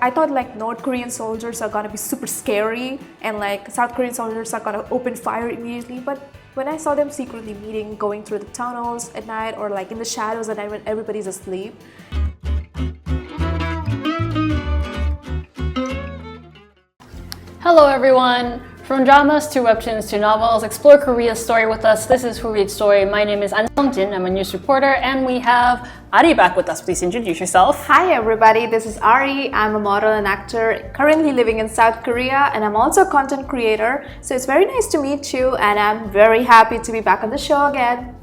I thought like North Korean soldiers are gonna be super scary and like South Korean soldiers are gonna open fire immediately. But when I saw them secretly meeting, going through the tunnels at night or like in the shadows at night when everybody's asleep. Hello everyone! From dramas to webtoons to novels, explore Korea's story with us. This is Who Reads Story. My name is An Sung-jin. I'm a news reporter, and we have Ari back with us. Please introduce yourself. Hi everybody, this is Ari. I'm a model and actor currently living in South Korea, and I'm also a content creator. So it's very nice to meet you, and I'm very happy to be back on the show again.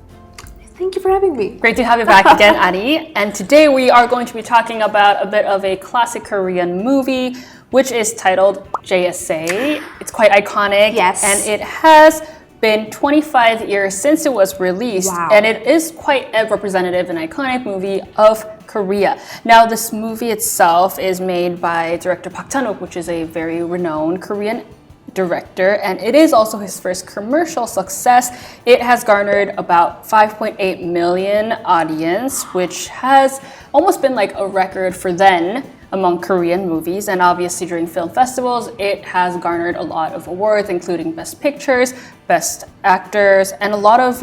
Thank you for having me. Great to have you back again, Ari. And today we are going to be talking about a bit of a classic Korean movie, which is titled JSA. It's quite iconic. Yes. And it has been 25 years since it was released. Wow. And it is quite a representative and iconic movie of Korea. Now, this movie itself is made by director Park Chan-wook, which is a very renowned Korean director, and it is also his first commercial success. It has garnered about 5.8 million audience, which has almost been like a record for then among Korean movies. And obviously during film festivals, it has garnered a lot of awards, including Best Pictures, Best Actors, and a lot of,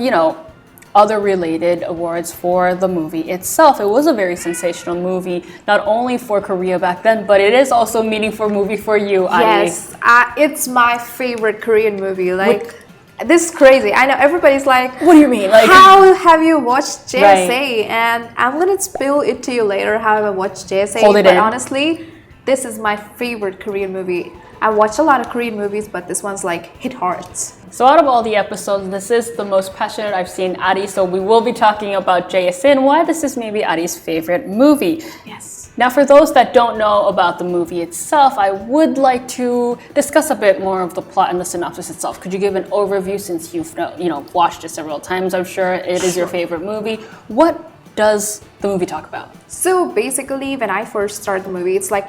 other related awards for the movie itself. It was a very sensational movie, not only for Korea back then, but it is also a meaningful movie for you, Ari. Yes, it's my favorite Korean movie. This is crazy. I know everybody's like, what do you mean? Like, how have you watched JSA? Right. And I'm gonna spill it to you later how I watched JSA. Hold it but in. honestly, this is my favorite Korean movie. I watch a lot of Korean movies, but this one's like hit hard. So out of all the episodes, this is the most passionate I've seen Ari, so we will be talking about JSA and why this is maybe Ari's favorite movie. Yes. Now, for those that don't know about the movie itself, I would like to discuss a bit more of the plot and the synopsis itself. Could you give an overview, since you've watched it several times? I'm sure it is your favorite movie. What does the movie talk about? So basically, when I first started the movie, it's like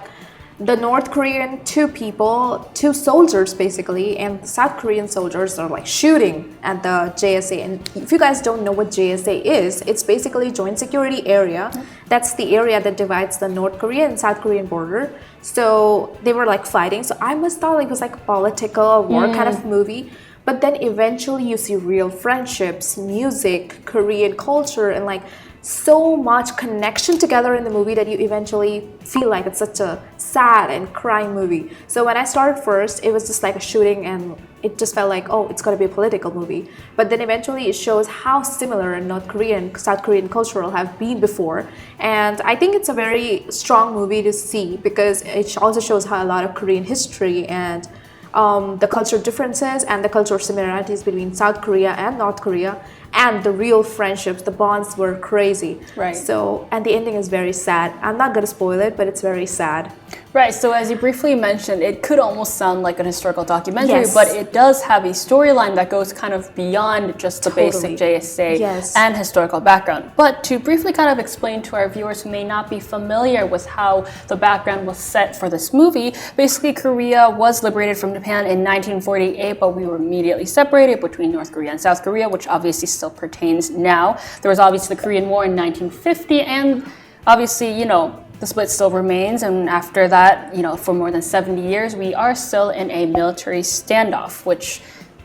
the North Korean two soldiers basically, and the South Korean soldiers are like shooting at the JSA. And if you guys don't know what JSA is, it's basically Joint Security Area. That's the area that divides the North Korean and South Korean border. So they were like fighting. So I must thought it was like a political war kind of movie. But then eventually you see real friendships, music, Korean culture, and like so much connection together in the movie that you eventually feel like it's such a sad and crying movie. So when I started first, it was just like a shooting and it just felt like, oh, it's going to be a political movie. But then eventually it shows how similar North Korean, South Korean cultural have been before. And I think it's a very strong movie to see because it also shows how a lot of Korean history and the cultural differences and the cultural similarities between South Korea and North Korea, and the real friendships, the bonds were crazy. Right. So, and the ending is very sad. I'm not gonna spoil it, but it's very sad. Right, so as you briefly mentioned, it could almost sound like an historical documentary, Yes. but it does have a storyline that goes kind of beyond just the basic JSA Yes. and historical background. But to briefly kind of explain to our viewers who may not be familiar with how the background was set for this movie, basically Korea was liberated from Japan in 1948, but we were immediately separated between North Korea and South Korea, which obviously still pertains now. There was obviously the Korean War in 1950, and obviously, the split still remains, and after that, for more than 70 years, we are still in a military standoff, which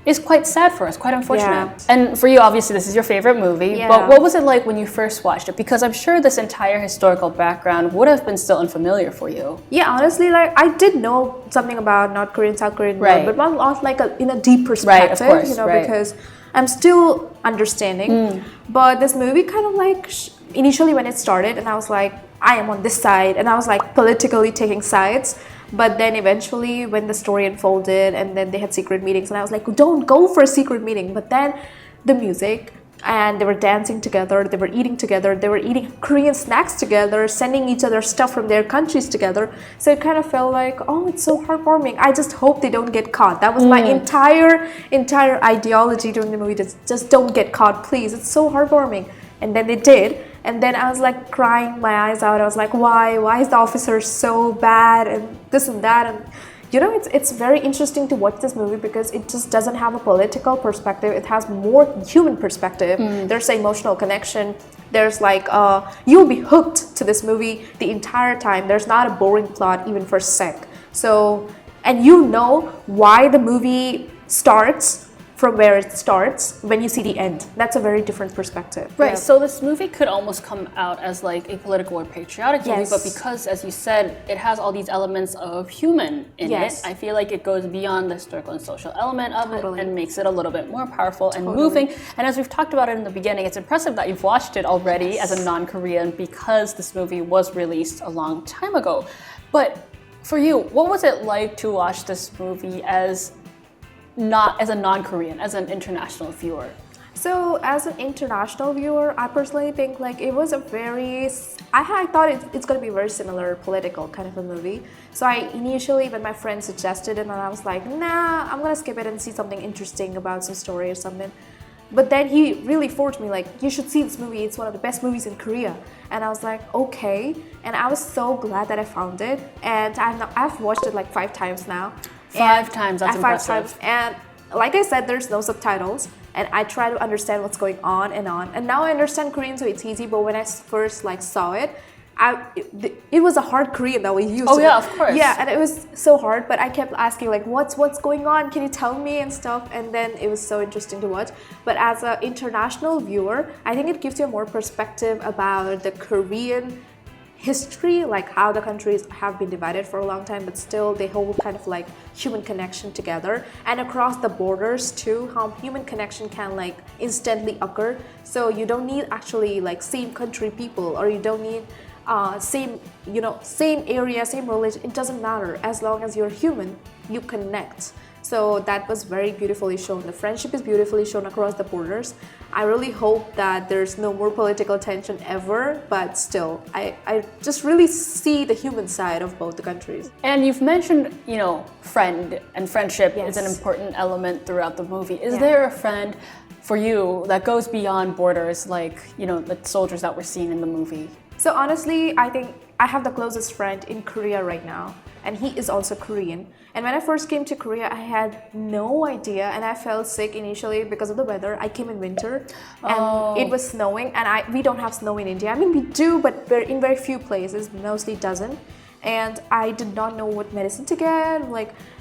is quite sad for us, quite unfortunate. Yeah. And for you, obviously, this is your favorite movie, Yeah. but what was it like when you first watched it? Because I'm sure this entire historical background would have been still unfamiliar for you. Yeah, honestly, like I did know something about North Korean, South Korean war, Right. but not like in a deep Right, perspective, of course, right. because I'm still understanding. But this movie kind of like initially when it started, and I was like, I am on this side, and I was like politically taking sides. But then eventually when the story unfolded and then they had secret meetings, and I was like, don't go for a secret meeting. But then the music, and they were dancing together, they were eating together, they were eating Korean snacks together, sending each other stuff from their countries together. So it kind of felt like, oh, it's so heartwarming. I just hope they don't get caught. That was my entire ideology during the movie. Just don't get caught, please. It's so heartwarming. And then they did. And then I was like crying my eyes out. I was like, why? Why is the officer so bad? And this and that. And you know, it's very interesting to watch this movie because it just doesn't have a political perspective. It has more human perspective. There's an emotional connection. There's like you'll be hooked to this movie the entire time. There's not a boring plot even for a sec. So, and you know why the movie starts from where it starts when you see the end. That's a very different perspective. Right, so this movie could almost come out as like a political or patriotic movie, but because, as you said, it has all these elements of human in it, I feel like it goes beyond the historical and social element of it and makes it a little bit more powerful and moving. And as we've talked about it in the beginning, it's impressive that you've watched it already as a non-Korean because this movie was released a long time ago. But for you, what was it like to watch this movie as not as a non-Korean, as an international viewer? So as an international viewer, I personally think like it was a very, I thought it's going to be a very similar political kind of a movie. So I initially, when my friend suggested it, and I was like, nah, I'm going to skip it and see something interesting about some story or something. But then he really forced me, like, you should see this movie. It's one of the best movies in Korea. And I was like, okay. And I was so glad that I found it. And I've watched it like 5 times now. 5 times, that's impressive. 5 times. And like I said, there's no subtitles. And I try to understand what's going on. And now I understand Korean, so it's easy. But when I first like saw it, it was a hard Korean that we used. Oh yeah, of course. Yeah, and it was so hard, but I kept asking like, what's going on? Can you tell me and stuff? And then it was so interesting to watch. But as an international viewer, I think it gives you more perspective about the Korean history, like how the countries have been divided for a long time, but still they hold kind of like human connection together, and across the borders too, how human connection can like instantly occur. So you don't need actually like same country people, or you don't need same area, same religion. It doesn't matter. As long as you're human, you connect. So that was very beautifully shown. The friendship is beautifully shown across the borders. I really hope that there's no more political tension ever, but still, I just really see the human side of both the countries. And you've mentioned, friend and friendship is an important element throughout the movie. Is there a friend for you that goes beyond borders, like, the soldiers that we're seeing in the movie? So honestly, I think I have the closest friend in Korea right now, and he is also Korean. And when I first came to Korea, I had no idea, and I felt sick initially because of the weather. I came in winter, and it was snowing, and we don't have snow in India. I mean, we do, but in very few places, mostly doesn't. And I did not know what medicine to get,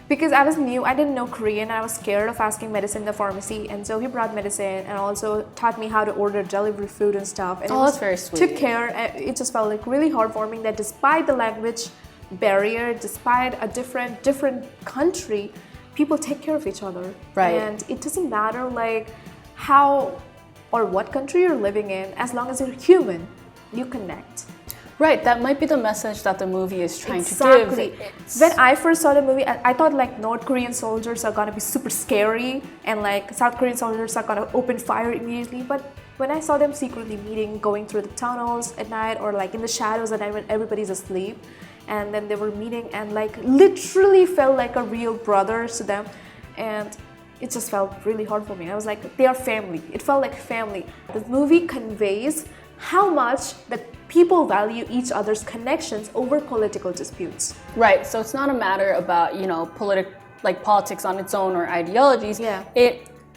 because I was new, I didn't know Korean, and I was scared of asking medicine in the pharmacy. And so he brought medicine and also taught me how to order delivery food and stuff. And that's very sweet. Took care. It just felt like really heartwarming that despite the language barrier, despite a different country, people take care of each other. Right. And it doesn't matter like how or what country you're living in, as long as you're human, you connect. Right, that might be the message that the movie is trying to give. When I first saw the movie, I thought like North Korean soldiers are gonna be super scary and like South Korean soldiers are gonna open fire immediately. But when I saw them secretly meeting, going through the tunnels at night, or like in the shadows at night when everybody's asleep, and then they were meeting and like literally felt like a real brothers to them, and it just felt really hard for me. I was like, they are family. It felt like family. The movie conveys how much that people value each other's connections over political disputes. Right, so it's not a matter about, politics on its own or ideologies. Yeah.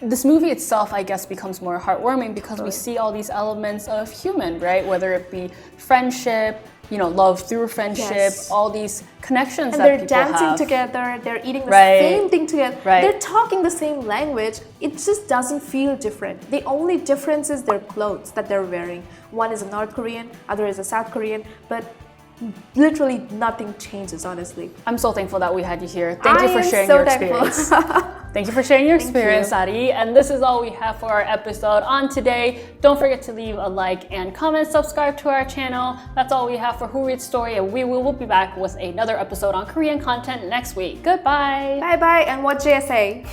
This movie itself, I guess, becomes more heartwarming because we see all these elements of human, right? Whether it be friendship, love through friendship, all these connections and that they're people dancing have. together, they're eating the same thing together, Right. they're talking the same language. It just doesn't feel different. The only difference is their clothes that they're wearing. One is a North Korean, other is a South Korean, but literally nothing changes, honestly. I'm so thankful that we had you here. Thank you for sharing so your experience. Thank you for sharing your experience, Sari. And this is all we have for our episode on today. Don't forget to leave a like and comment, subscribe to our channel. That's all we have for Who Reads Story, and we will be back with another episode on Korean content next week. Goodbye. Bye bye, and watch JSA.